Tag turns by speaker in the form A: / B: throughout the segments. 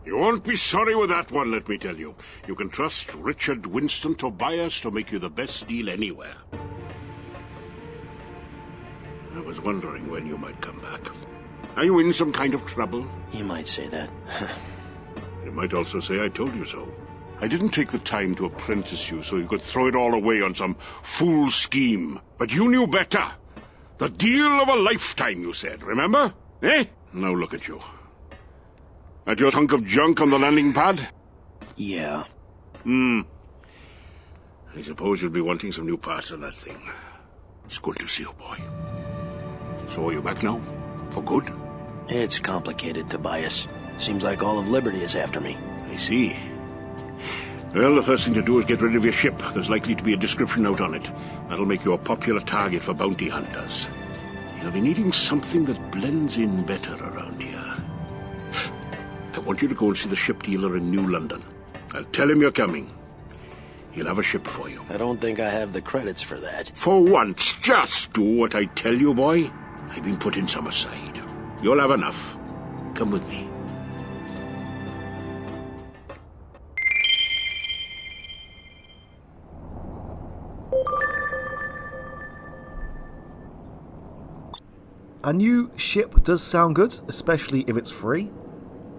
A: You won't be sorry with that one, let me tell you. You can trust Richard Winston Tobias to make you the best deal anywhere. I was wondering when you might come back. Are you in some kind of trouble?
B: You might say that.
A: You might also say I told you so. I didn't take the time to apprentice you so you could throw it all away on some fool scheme. But you knew better. The deal of a lifetime, you said, remember? Eh? Now look at you. At your hunk of junk on the landing pad?
B: Yeah.
A: I suppose you'll be wanting some new parts on that thing. It's good to see you, boy. So are you back now? For good?
B: It's complicated, Tobias. Seems like all of Liberty is after me.
A: I see. Well, the first thing to do is get rid of your ship. There's likely to be a description note on it. That'll make you a popular target for bounty hunters. You'll be needing something that blends in better around here. I want you to go and see the ship dealer in New London. I'll tell him you're coming. He'll have a ship for you.
B: I don't think I have the credits for that.
A: For once, just do what I tell you, boy. I've been putting some aside. You'll have enough. Come with me.
C: A new ship does sound good, especially if it's free,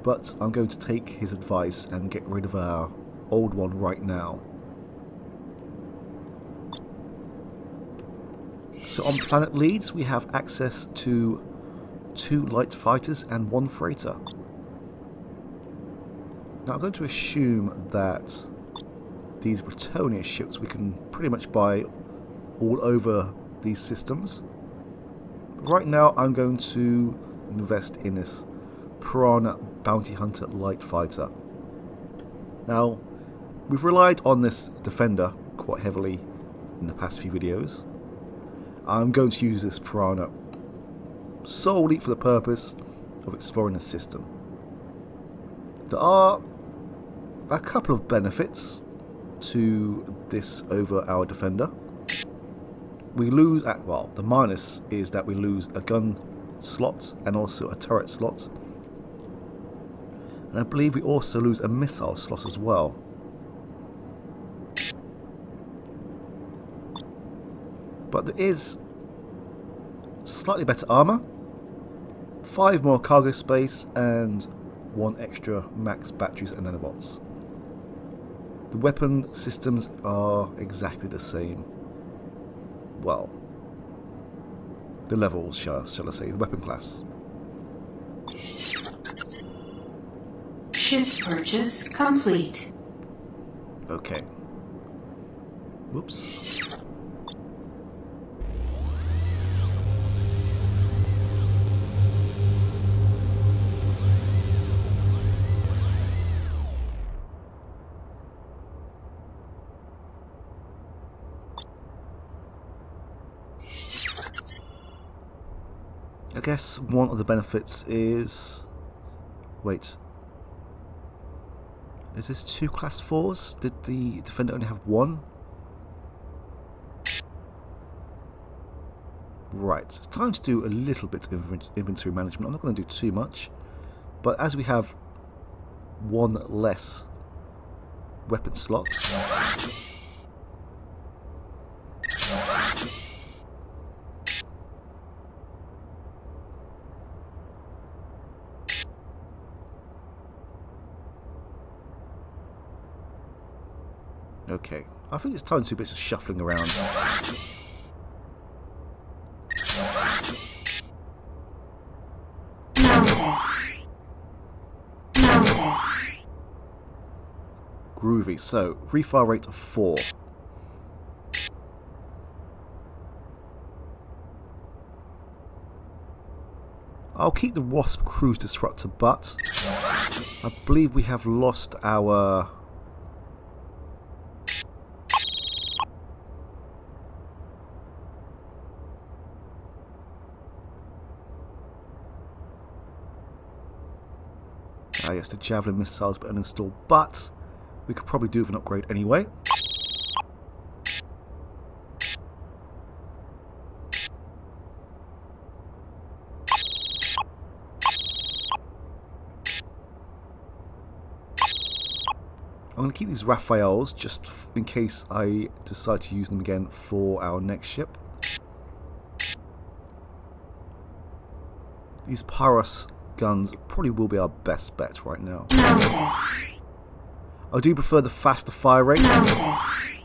C: but I'm going to take his advice and get rid of our old one right now. So on Planet Leeds we have access to 2 light fighters and 1 freighter. Now I'm going to assume that these Bretonia ships we can pretty much buy all over these systems. Right now I'm going to invest in this Piranha Bounty Hunter light fighter. Now we've relied on this Defender quite heavily in the past few videos. I'm going to use this Piranha solely for the purpose of exploring the system. There are a couple of benefits to this over our Defender. We lose, the minus is that we lose a gun slot and also a turret slot. And I believe we also lose a missile slot as well. But there is slightly better armor, 5 more cargo space, and 1 extra max batteries and nanobots. The weapon systems are exactly the same. Well, the levels, shall I say, the weapon class.
D: Ship purchase complete.
C: Okay. Whoops. I guess one of the benefits is... Wait. Is this 2 class 4s? Did the Defender only have 1? Right, it's time to do a little bit of inventory management. I'm not going to do too much. But as we have 1 less weapon slots... Okay, I think it's time to do a bit of shuffling around. Groovy, so refire rate of 4. I'll keep the Wasp cruise disruptor, but I believe we have lost our... yes, the Javelin missiles but uninstalled, but we could probably do with an upgrade anyway. I'm going to keep these Raphaels just in case I decide to use them again for our next ship. These Pyros guns probably will be our best bet right now.
D: Mounted.
C: I do prefer the faster fire rate,
D: Mounted.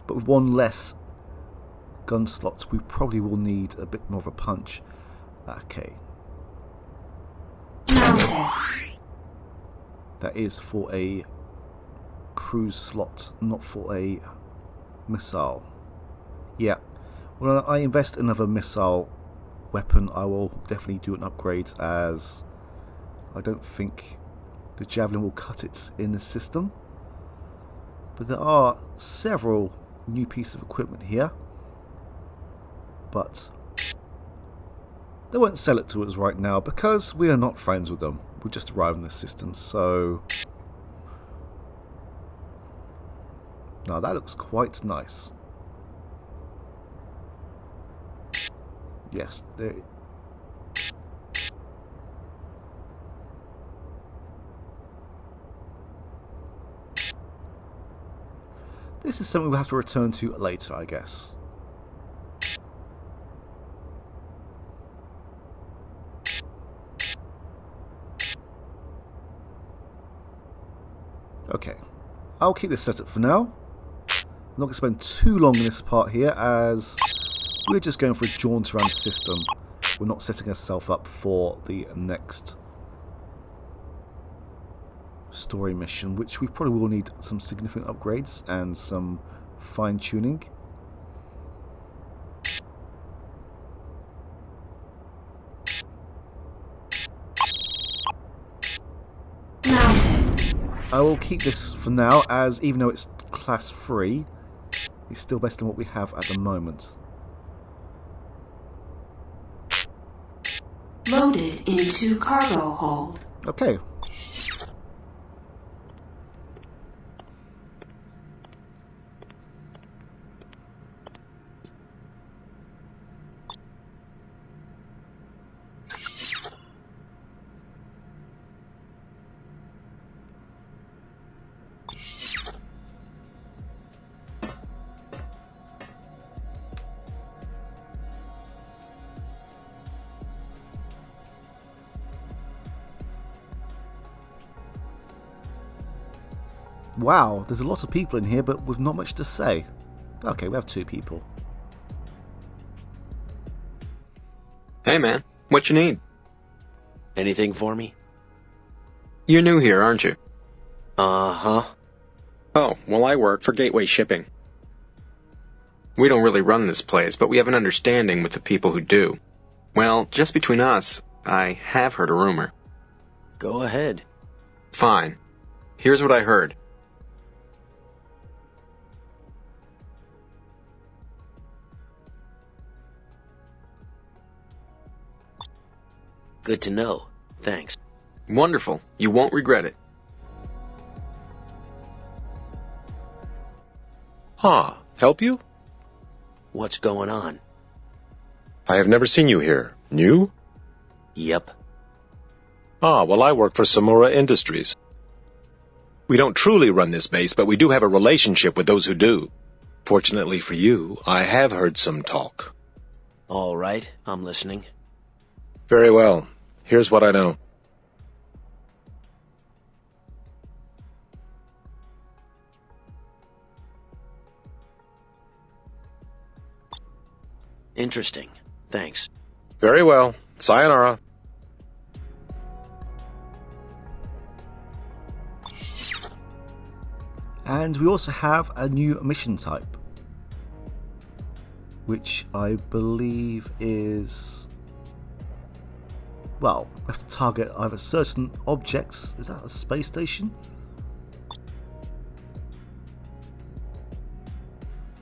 C: but with one less gun slots we probably will need a bit more of a punch. Okay.
D: Mounted.
C: That is for a cruise slot, not for a missile. Yeah. When I invest in another missile weapon, I will definitely do an upgrade, as I don't think the Javelin will cut it in the system. But there are several new pieces of equipment here, but they won't sell it to us right now because we are not friends with them. We just arrived in the system, so now that looks quite nice. Yes, there. This is something we'll have to return to later, I guess. Okay, I'll keep this set up for now. I'm not going to spend too long in this part here, as we're just going for a jaunt around the system. We're not setting ourselves up for the next story mission, which we probably will need some significant upgrades and some fine-tuning. I will keep this for now, as even though it's class 3, it's still best than what we have at the moment.
D: Loaded into cargo hold.
C: Okay. Wow, there's a lot of people in here, but with not much to say. Okay, we have 2 people.
E: Hey man, what you need?
B: Anything for me?
E: You're new here, aren't you?
B: Uh-huh.
E: Oh, well I work for Gateway Shipping. We don't really run this place, but we have an understanding with the people who do. Well, just between us, I have heard a rumor.
B: Go ahead.
E: Fine. Here's what I heard.
B: Good to know. Thanks.
E: Wonderful. You won't regret it.
F: Help you?
B: What's going on?
F: I have never seen you here. New?
B: Yep.
F: Well, I work for Samura Industries. We don't truly run this base, but we do have a relationship with those who do. Fortunately for you, I have heard some talk.
B: All right, I'm listening.
F: Very well. Here's what I know.
B: Interesting. Thanks.
F: Very well. Sayonara.
C: And we also have a new mission type, which I believe is, well, we have to target either certain objects. Is that a space station?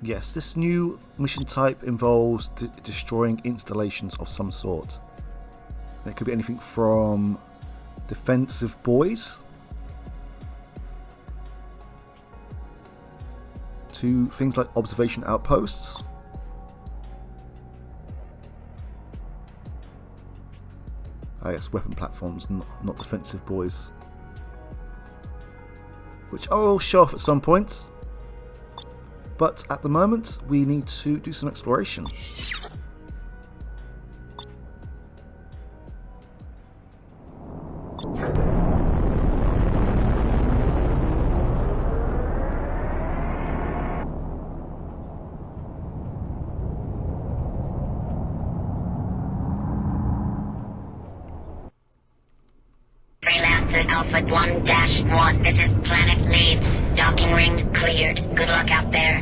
C: Yes, this new mission type involves destroying installations of some sort. It could be anything from defensive buoys to things like observation outposts. Ah yes, weapon platforms, not defensive buoys. which I will show off at some point. But at the moment, we need to do some exploration.
G: Freelancer Alpha 1-1. This is Planet Leads. Docking ring cleared. Good luck out there.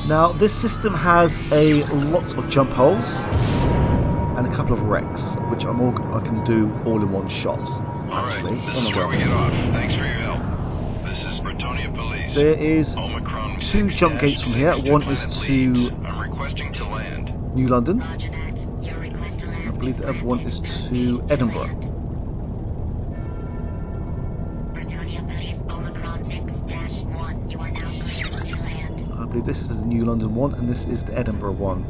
C: Now, this system has a lot of jump holes and a couple of wrecks, which I can do all in one shot. Actually,
H: this is where we get off. Thanks for your help. This is Bretonia Police.
C: There is
H: Omicron
C: 2 jump gates from here. One is to
H: I'm requesting to land.
C: New London.
G: Roger that. Your request to land.
C: I believe the other one is to Edinburgh.
G: Bretonia Police Omicron 6-1. You are now cleared to land.
C: I believe this is the New London one, and this is the Edinburgh one.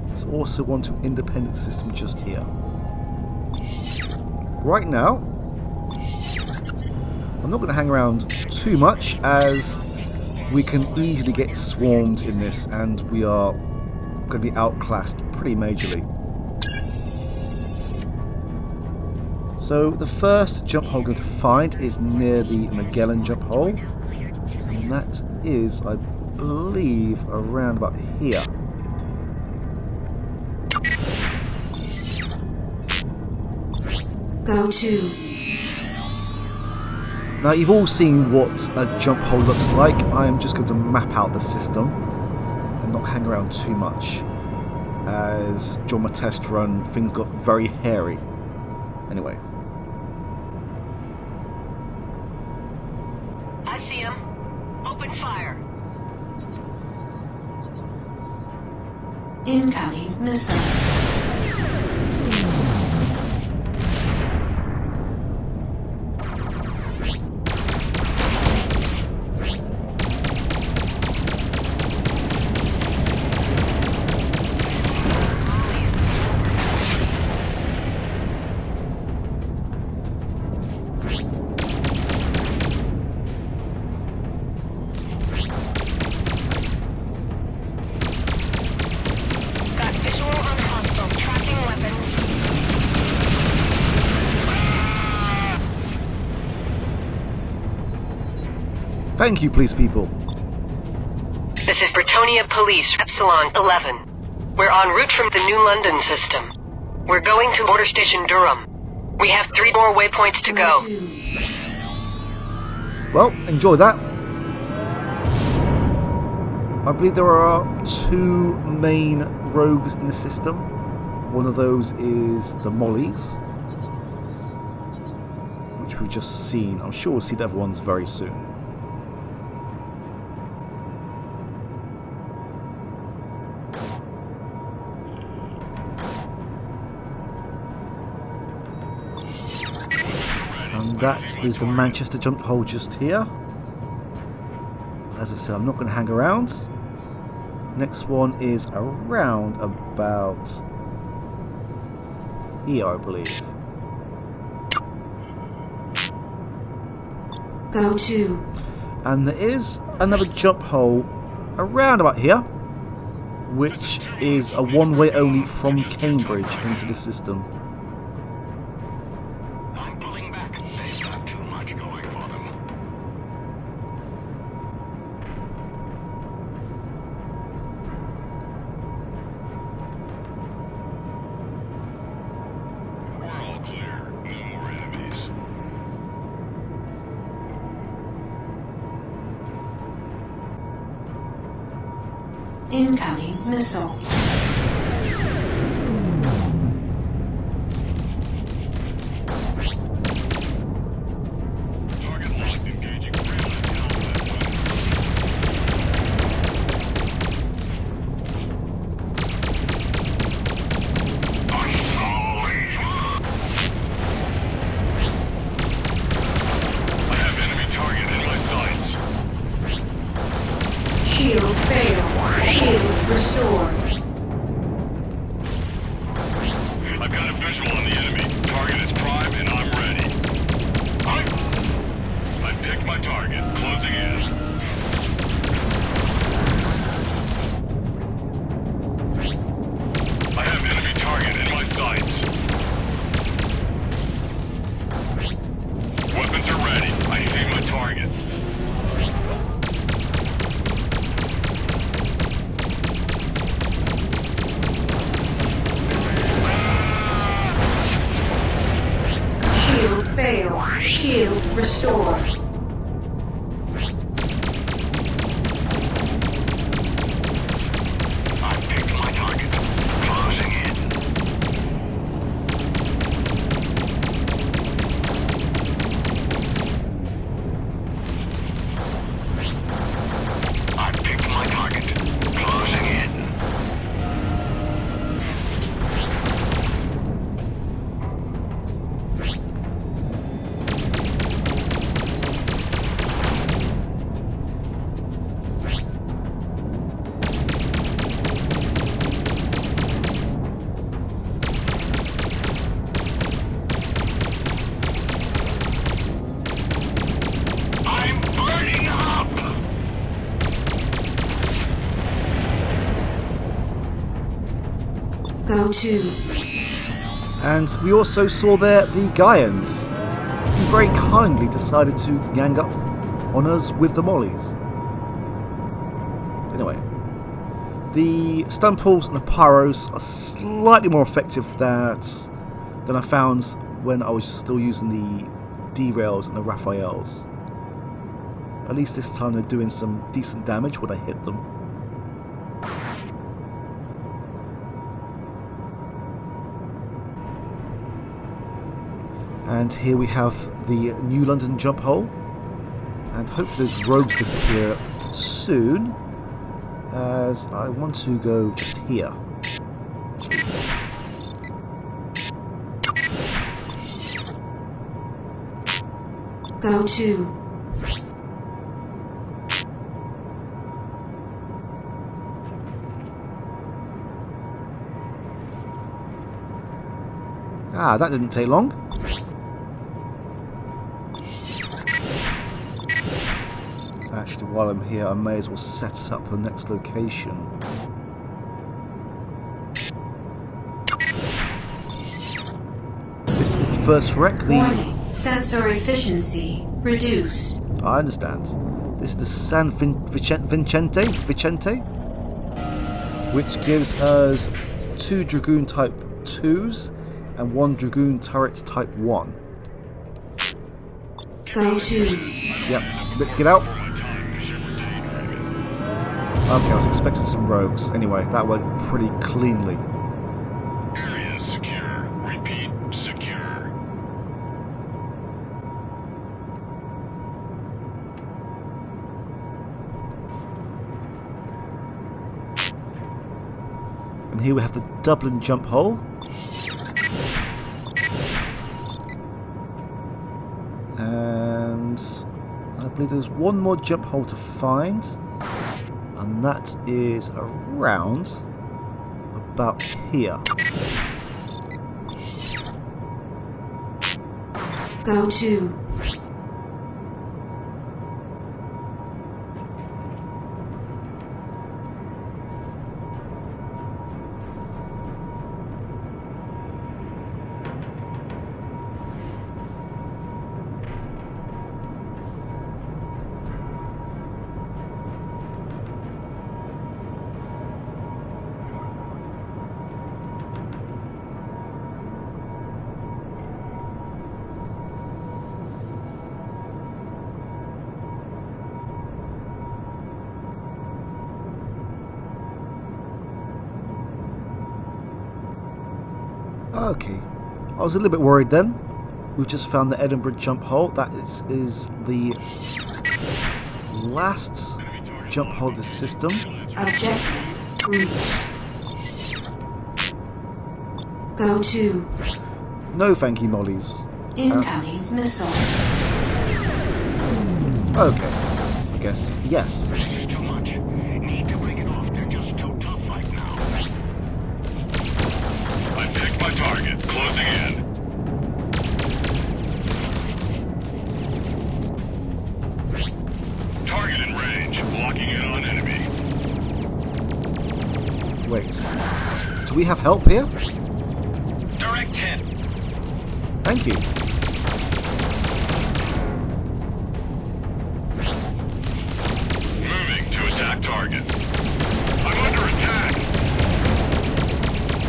C: There's also one to Independent System just here. Right now, I'm not going to hang around too much, as we can easily get swarmed in this, and we are going to be outclassed pretty majorly. So the first jump hole I'm going to find is near the Magellan jump hole, and that is, I believe, around about here.
D: Go to.
C: Now, you've all seen what a jump hole looks like. I am just going to map out the system and not hang around too much, as during my test run things got very hairy. Anyway.
G: I see him. Open fire.
D: Incoming missile.
G: Got visual on hostile. Tracking weapons.
C: Thank you, police people.
G: This is Bretonia Police, Epsilon 11. We're en route from the New London system. We're going to Border Station Durham. We have 3 more waypoints to go.
C: Well, enjoy that. I believe there are 2 main rogues in the system. One of those is the Mollies, which we've just seen. I'm sure we'll see the other ones very soon. And that is the Manchester jump hole just here. As I said, I'm not going to hang around. Next one is around about here, I believe.
D: Go to.
C: And there is another jump hole around about here, which is a one-way only from Cambridge into the system.
H: I'm pulling back. They've got too much going for them. We're all clear. No more enemies.
D: Incoming missile.
H: Target locked. Engaging friendly. I have enemy target in my sights.
D: Shield failed. Shield restored.
H: I've got a visual on the enemy.
D: Go to.
C: And we also saw there the Gaians, who very kindly decided to gang up on us with the mollies. Anyway, the stun pulls and the pyros are slightly more effective than I found when I was still using the derails and the Raphaels. At least this time they're doing some decent damage when I hit them. And here we have the New London jump hole, and hopefully those rogues disappear soon, as I want to go just here.
D: Go to.
C: Ah, that didn't take long. Actually, while I'm here, I may as well set up the next location. This is the first wreck.
D: Warning. Sensor efficiency reduced.
C: I understand. This is the San Vicente, which gives us 2 Dragoon Type 2s and 1 Dragoon Turret Type 1.
D: Go to.
C: Yep, let's get out. Okay, I was expecting some rogues. Anyway, that went pretty cleanly.
H: Area secure. Repeat, secure.
C: And here we have the Dublin jump hole. And I believe there's one more jump hole to find. And that is around about here.
D: Go to.
C: Okay, I was a little bit worried then. We've just found the Edinburgh jump hole. That is the last jump hole of the system.
D: Objective reached. Go to.
C: No thank you, mollies.
D: Incoming missile.
C: Okay, I guess yes.
H: This is too much. Need to break it off. They're just too tough right now. I picked my target. Closing in. Target in range. Locking in on enemy.
C: Wait, do we have help here?
H: Direct hit.
C: Thank you.
H: Moving to attack target. I'm under attack.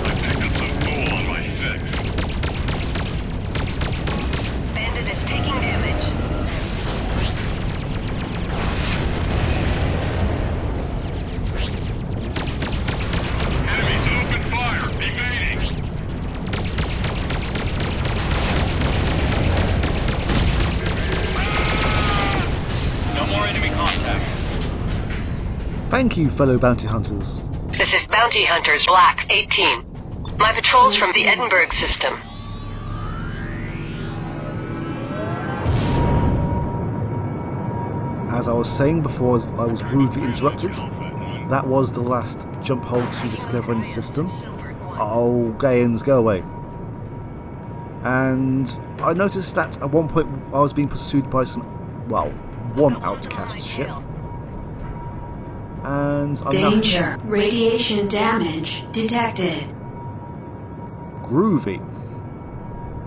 H: I picked up some fool on my 6.
G: Bandit is taking damage.
H: Enemies open fire. Evading. No more enemy contacts.
C: Thank you, fellow bounty hunters.
G: This is Bounty Hunters Black 18. My patrol's from the Edinburgh system.
C: As I was saying before I was rudely interrupted, that was the last jump hole to discover in the system. Oh, Gaians, go away. And I noticed that at one point I was being pursued by one outcast ship. And I'm
D: Danger. Radiation damage detected.
C: Groovy.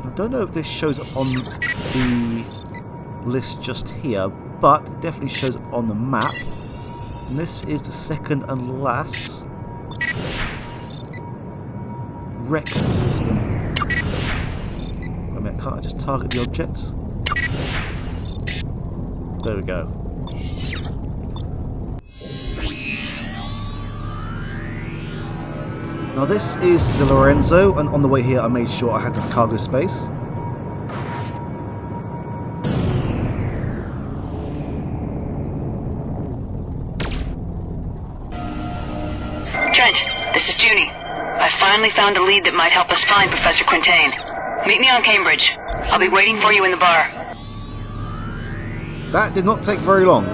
C: I don't know if this shows up on the list just here, but it definitely shows up on the map. And this is the second and last wreck of the system. Wait a minute, can't I just target the objects? There we go. Now this is the Lorenzo, and on the way here I made sure I had enough cargo space.
G: Trent, this is Junie. I finally found a lead that might help us find Professor Quintain. Meet me on Cambridge. I'll be waiting for you in the bar.
C: That did not take very long.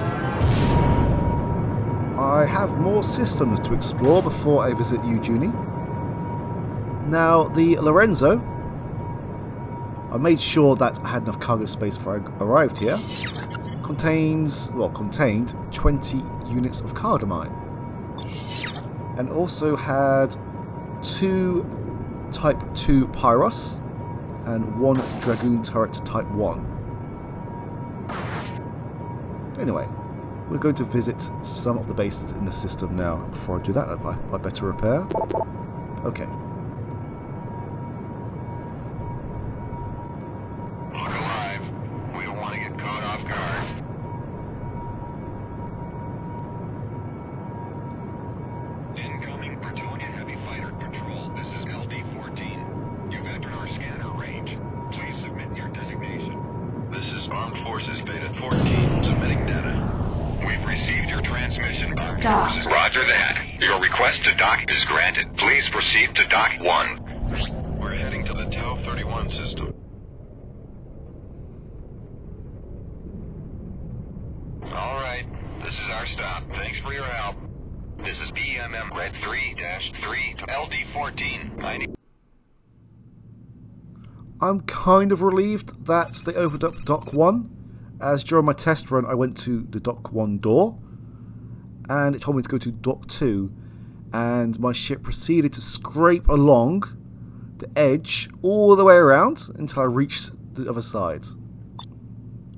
C: I have more systems to explore before I visit you, Junie. Now, the Lorenzo, I made sure that I had enough cargo space before I arrived here, contained 20 units of cardamine. And also had 2 Type 2 Pyros and 1 Dragoon turret Type 1. Anyway, we're going to visit some of the bases in the system now. Before I do that, I better repair. Okay.
H: Look alive. We don't want to get caught off guard. Incoming Bretonia heavy fighter patrol. This is LD-14. You've entered our scanner range. Please submit your designation. This is Armed Forces Beta-14, submitting data. We've received your transmission, Armed
D: Dock.
H: Forces. Roger that. Your request to dock is granted. Please proceed to Dock 1. We're heading to the Tau 31 system. All right. This is our stop. Thanks for your help. This is BMM Red 3-3 to LD-14. I need...
C: I'm kind of relieved that they opened up Dock 1, as during my test run I went to the Dock 1 door, and it told me to go to Dock 2, and my ship proceeded to scrape along the edge all the way around until I reached the other side.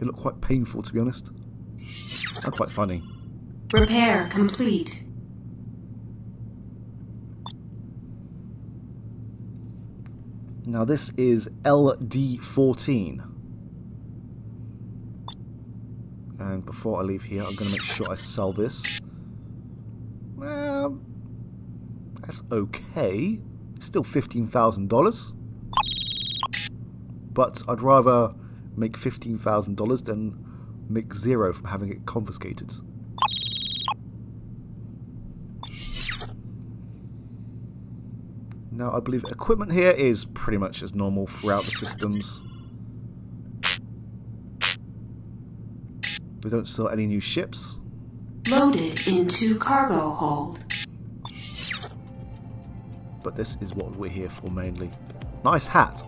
C: It looked quite painful, to be honest, and quite funny.
D: Repair complete.
C: Now this is LD-14. And before I leave here, I'm going to make sure I sell this. Well, that's okay. It's still $15,000. But I'd rather make $15,000 than make 0 from having it confiscated. Now, I believe equipment here is pretty much as normal throughout the systems. We don't sell any new ships.
D: Loaded into cargo hold.
C: But this is what we're here for mainly. Nice hat.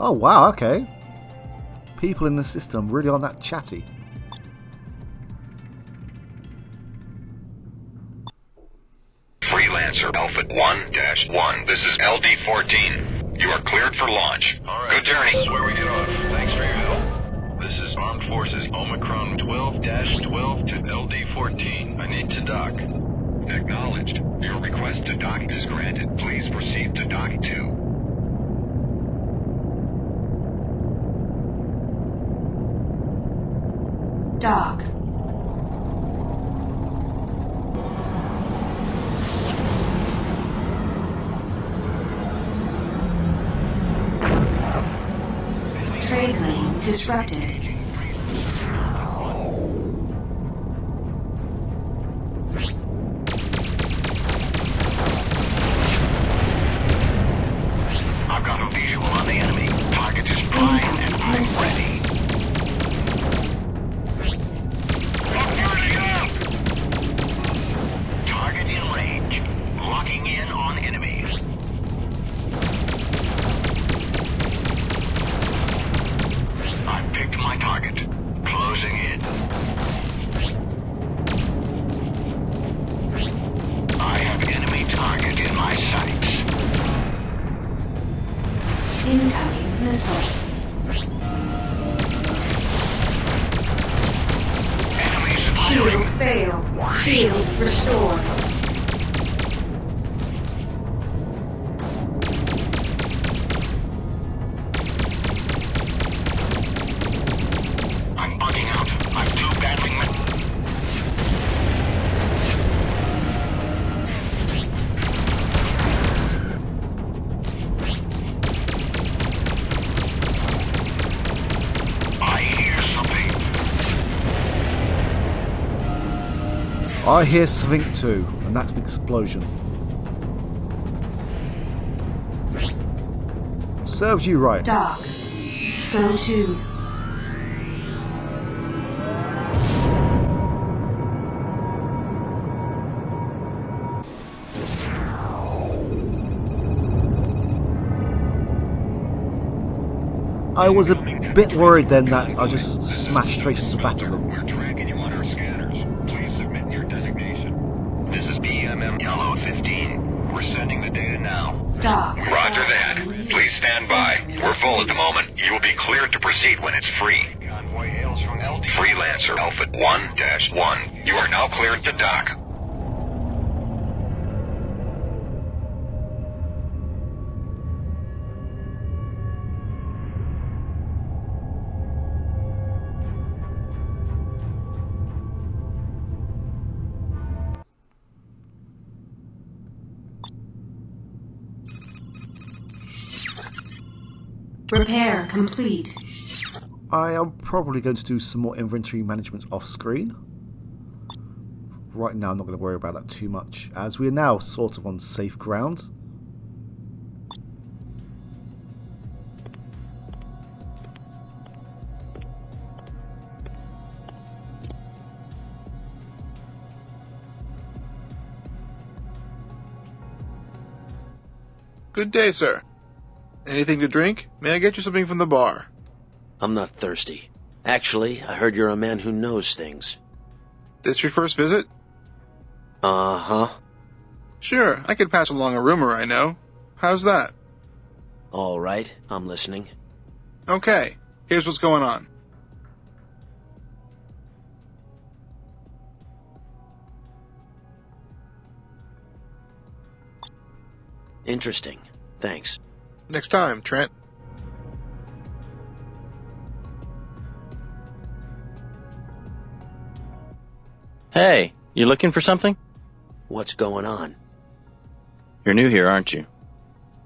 C: Oh wow, okay. People in the system really aren't that chatty.
H: Freelancer Alpha 1-1. This is LD-14. You are cleared for launch. All right. Good journey. This is where we get off. Thanks for your help. This is Armed Forces Omicron 12-12 to LD-14. I need to dock. Acknowledged. Your request to dock is granted. Please proceed to Dock 2.
D: Dock. Trade lane disrupted.
H: I've got a visual on the enemy. Target is primed and I'm ready. Target in range. Locking in on enemies.
D: missile. Shield failed. Shield restored.
H: I'm bugging out. I'm too badly I hear something.
C: I hear something too, and that's an explosion. Serves you right.
D: Dock. Go to.
C: I was a bit worried then that I just smashed straight into the back of them.
H: We're tracking you on our scanners. Please submit your designation. This is PMM Yellow 15. We're sending the data now.
D: Dock.
H: Roger that. Please stand by. We're full at the moment. You will be cleared to proceed when it's free. Freelancer Alpha 1-1. You are now cleared to dock.
D: Repair complete.
C: I am probably going to do some more inventory management off screen. Right now I'm not going to worry about that too much, as we are now sort of on safe ground.
I: Good day, sir. Anything to drink? May I get you something from the bar?
B: I'm not thirsty. Actually, I heard you're a man who knows things.
I: This your first visit?
B: Uh-huh.
I: Sure, I could pass along a rumor I know. How's that?
B: All right, I'm listening.
I: Okay, here's what's going on.
B: Interesting. Thanks.
I: Next time, Trent.
J: Hey, you looking for something?
B: What's going on?
J: You're new here, aren't you?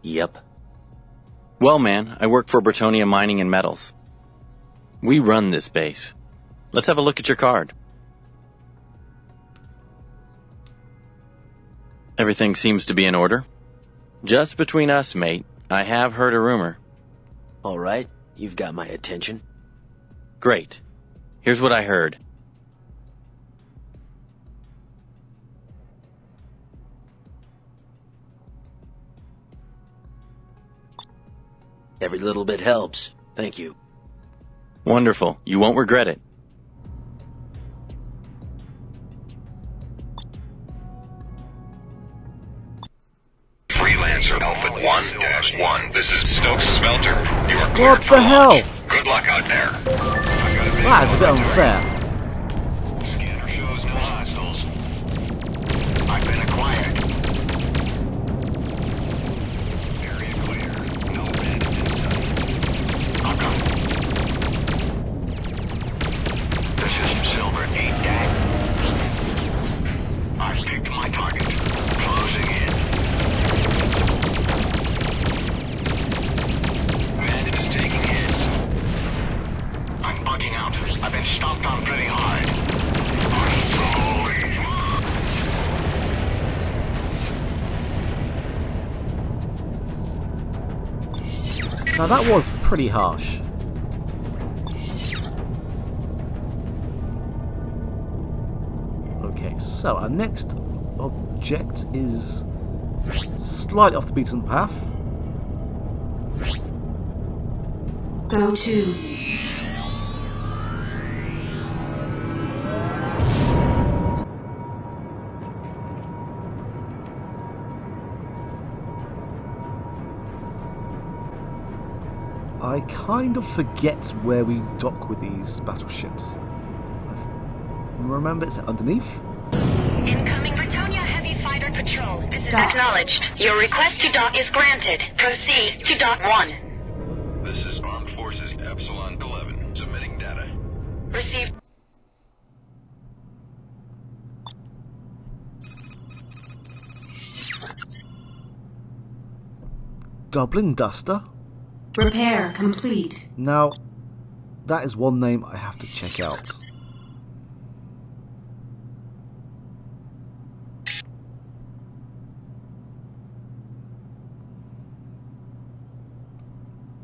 B: Yep.
J: Well, man, I work for Bretonia Mining and Metals. We run this base. Let's have a look at your card. Everything seems to be in order. Just between us, mate, I have heard a rumor.
B: All right, you've got my attention.
J: Great. Here's what I heard.
B: Every little bit helps. Thank you.
J: Wonderful. You won't regret it.
H: Freelancer Alpha 1-1. This is Stokes Smelter. You are cleared
C: What
H: for
C: the hell?
H: launch. Good luck out there.
C: That is a bit unfair.
H: Scanner shows no hostiles. I've been acquired. Area clear. No bandits in sight. I've got it. This is Silver 8-DAG. I've picked my target. Closing in. Bandit is taking hits. I'm bugging out. I've been stomped on pretty hard.
C: Now that was pretty harsh. Okay, so our next object is slightly off the beaten path.
D: Go to.
C: I kind of forget where we dock with these battleships. Remember, it's underneath?
G: Incoming Bretonia heavy fighter patrol. This is acknowledged. Your request to dock is granted. Proceed to dock 1.
H: This is Armed Forces Epsilon 11. Submitting data.
G: Received.
C: Dublin Duster?
D: Repair complete.
C: Now, that is one name I have to check out.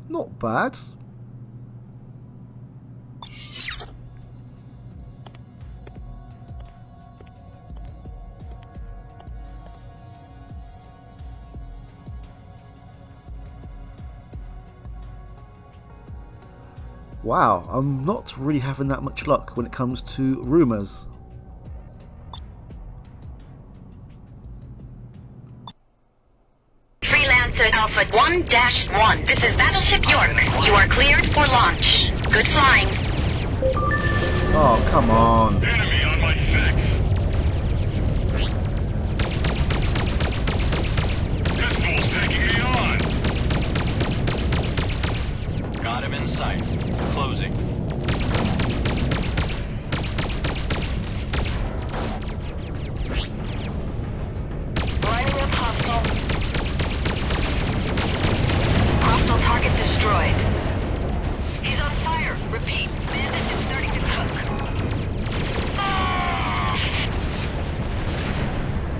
C: Not bad. Wow, I'm not really having that much luck when it comes to rumours.
G: Freelancer Alpha 1-1. This is Battleship York. You are cleared for launch. Good flying.
C: Oh, come on.
H: Enemy on my 6. Pistol's taking me on.
J: Got him in sight. Closing.
G: Lining up hostile. Hostile target destroyed. He's on fire. Repeat. Bandit is starting to cook.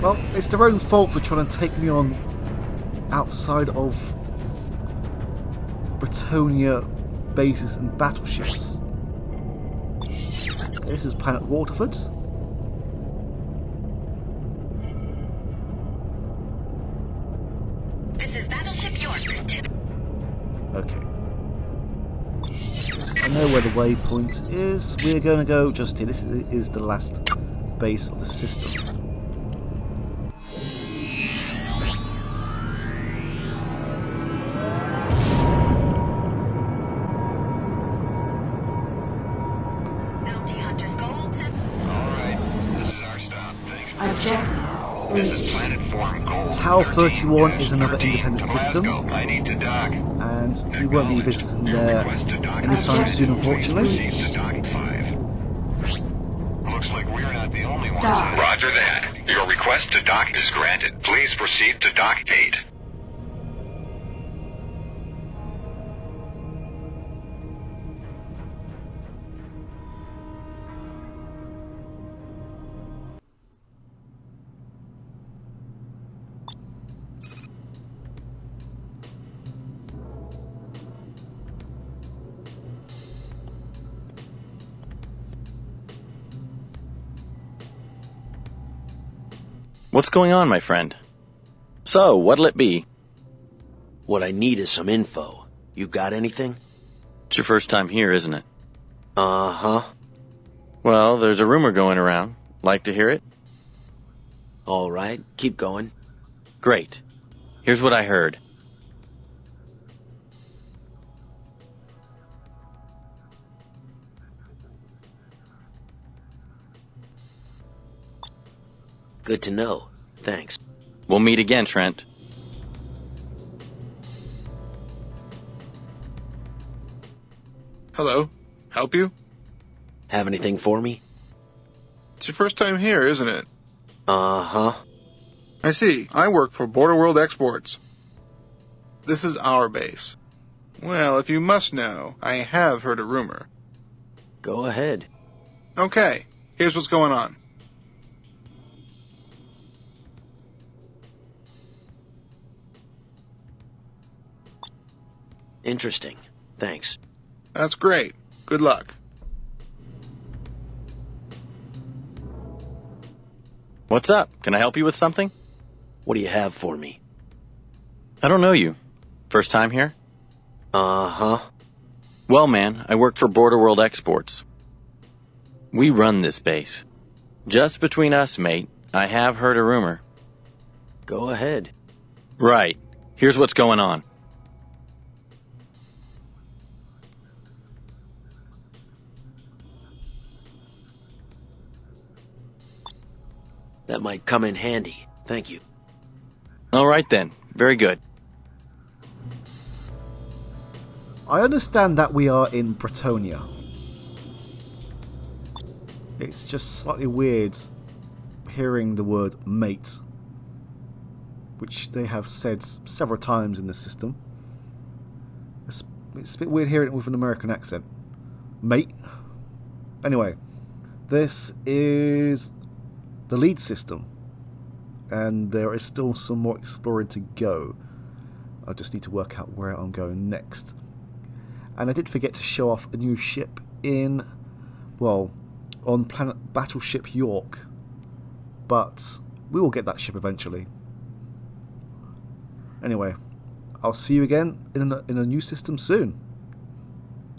C: Well, it's their own fault for trying to take me on outside of Bretonia bases and battleships. This is Planet Waterford.
G: This is Battleship York.
C: Okay. Yes, I know where the waypoint is. We're going to go just here. This is the last base of the system.
G: Bounty Hunter's goals.
H: Alright, this is our stop. Thanks.
D: Objective
H: This is
D: reached.
H: Planet Form Gold.
C: Tower 31 is another
H: 13,
C: independent system,
H: Glasgow. I need to dock.
C: and we won't be visiting there anytime soon, unfortunately.
H: Proceed to dock 5. Looks like we're not the only ones.
D: Dock.
H: Roger that. Your request to dock is granted. Please proceed to dock 8.
J: What's going on, my friend? So, what'll it be?
B: What I need is some info. You got anything?
J: It's your first time here, isn't it?
B: Uh-huh.
J: Well, there's a rumor going around. Like to hear it?
B: All right, keep going.
J: Great. Here's what I heard.
B: Good to know. Thanks.
J: We'll meet again, Trent.
I: Hello. Help you?
B: Have anything for me?
I: It's your first time here, isn't it?
B: Uh-huh.
I: I see. I work for Border World Exports. This is our base. Well, if you must know, I have heard a rumor.
B: Go ahead.
I: Okay, here's what's going on.
B: Interesting. Thanks.
I: That's great. Good luck.
J: What's up? Can I help you with something?
B: What do you have for me?
J: I don't know you. First time here?
B: Uh-huh.
J: Well, man, I work for Border World Exports. We run this base. Just between us, mate, I have heard a rumor.
B: Go ahead.
J: Right. Here's what's going on.
B: That might come in handy. Thank you.
J: All right then. Very good.
C: I understand that we are in Bretonia. It's just slightly weird hearing the word mate, which they have said several times in the system. It's a bit weird hearing it with an American accent. Mate. Anyway, this is the lead system, and there is still some more exploring to go. I just need to work out where I'm going next. And I did forget to show off a new ship in, well, on planet Battleship York, but we will get that ship eventually. Anyway, I'll see you again in a new system soon.